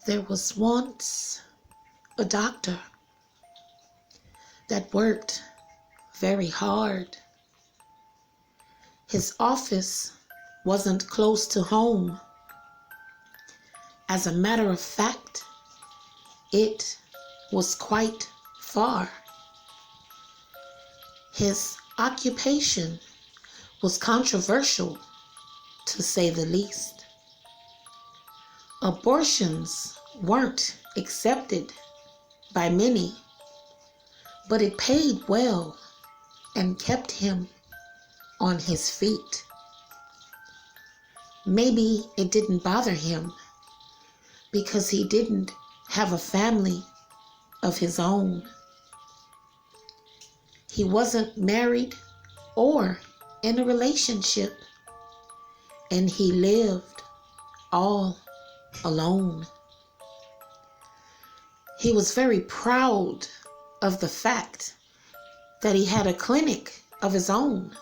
There was once a doctor that worked very hard. His office wasn't close to home. As a matter of fact, it was quite far. His occupation was controversial, to say the least. Abortions weren't accepted by many, but it paid well and kept him on his feet. Maybe it didn't bother him because he didn't have a family of his own. He wasn't married or in a relationship, and he lived all alone. He was very proud of the fact that he had a clinic of his own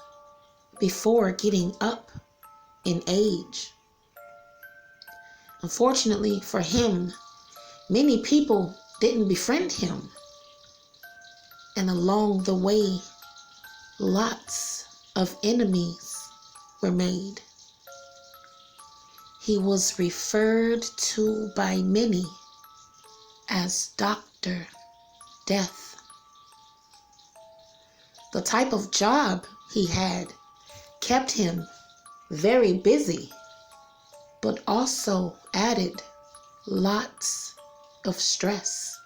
before getting up in age. Unfortunately for him, many people didn't befriend him, and along the way, lots of enemies were made. He was referred to by many as Dr. Death. The type of job he had kept him very busy, but also added lots of stress.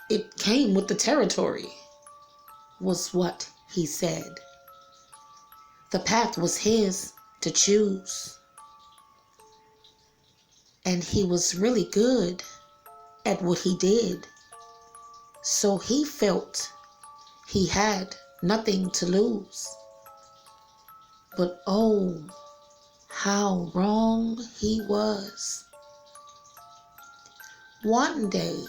It came with the territory, was what he said. The path was his to choose. And he was really good at what he did. So he felt he had nothing to lose. But oh, how wrong he was. One day,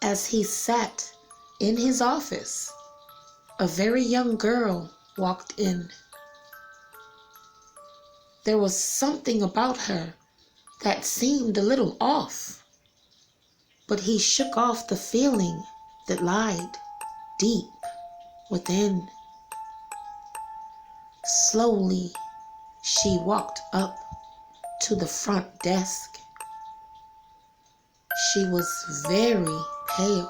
as he sat in his office, a very young girl walked in. There was something about her that seemed a little off, but he shook off the feeling that lied deep within. Slowly, she walked up to the front desk. She was very pale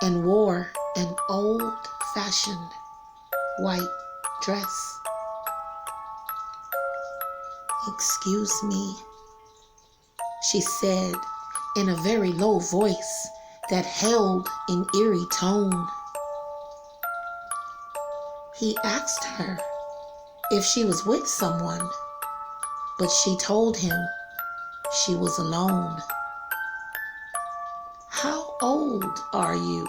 and wore an old-fashioned white dress. "Excuse me," she said in a very low voice that held an eerie tone. He asked her if she was with someone, but she told him she was alone. "How old are you?"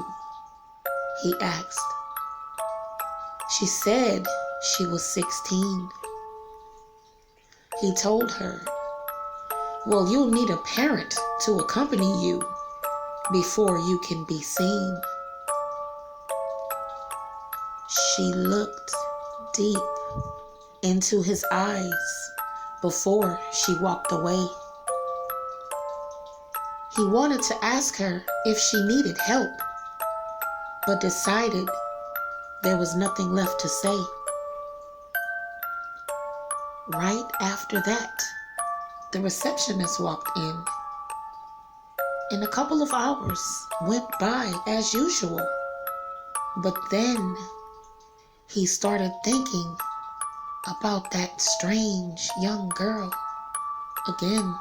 he asked. She said she was 16. He told her, "Well, you'll need a parent to accompany you before you can be seen." She looked deep into his eyes before she walked away. He wanted to ask her if she needed help, but decided there was nothing left to say. Right after that, the receptionist walked in, and a couple of hours went by as usual. But then he started thinking about that strange young girl again.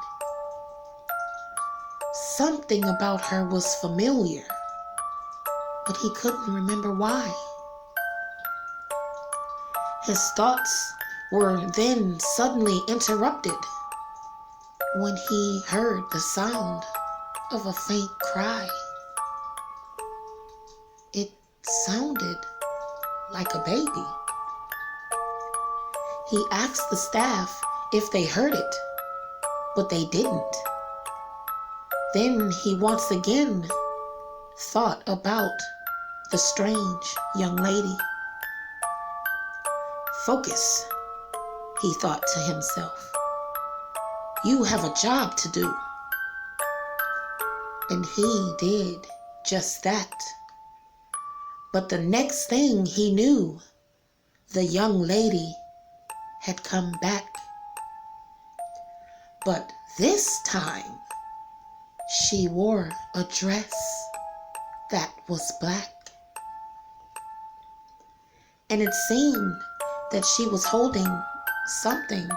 Something about her was familiar, but he couldn't remember why. His thoughts were then suddenly interrupted when he heard the sound of a faint cry. It sounded like a baby. He asked the staff if they heard it, but they didn't. Then he once again thought about the strange young lady. "Focus," he thought to himself. You have a job to do. And he did just that. But the next thing he knew, the young lady had come back. But this time, she wore a dress that was black. And it seemed that she was holding something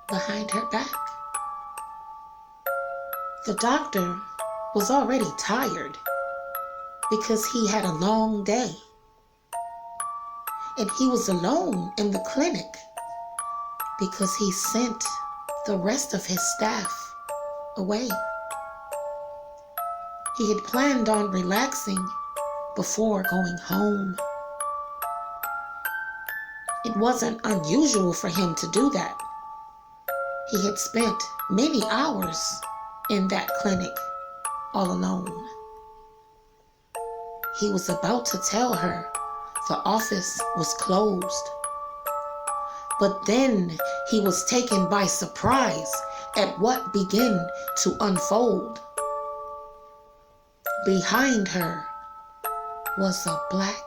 behind her back. The doctor was already tired because he had a long day. And he was alone in the clinic because he sent the rest of his staff away. He had planned on relaxing before going home. It wasn't unusual for him to do that. He had spent many hours in that clinic all alone. He was about to tell her the office was closed. But then he was taken by surprise at what began to unfold. Behind her was a black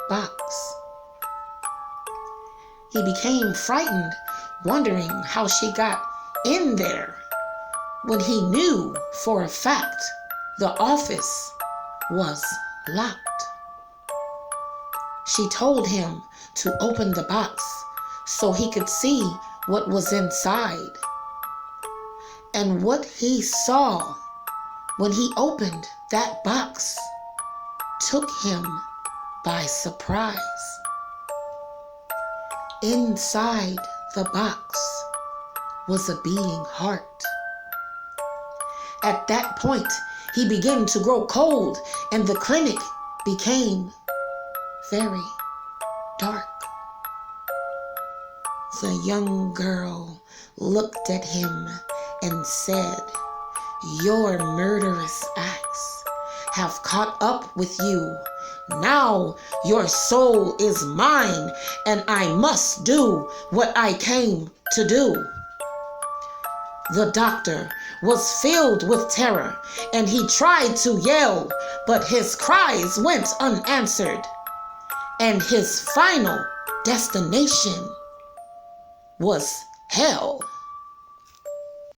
box. He became frightened, wondering how she got in there when he knew for a fact the office was locked. She told him to open the box so he could see what was inside. And what he saw when he opened that box took him by surprise. Inside the box was a beating heart. At that point, he began to grow cold and the clinic became very dark. The young girl looked at him and said, "Your murderous acts have caught up with you. Now your soul is mine, and I must do what I came to do." The doctor was filled with terror, and he tried to yell, but his cries went unanswered. And his final destination was hell.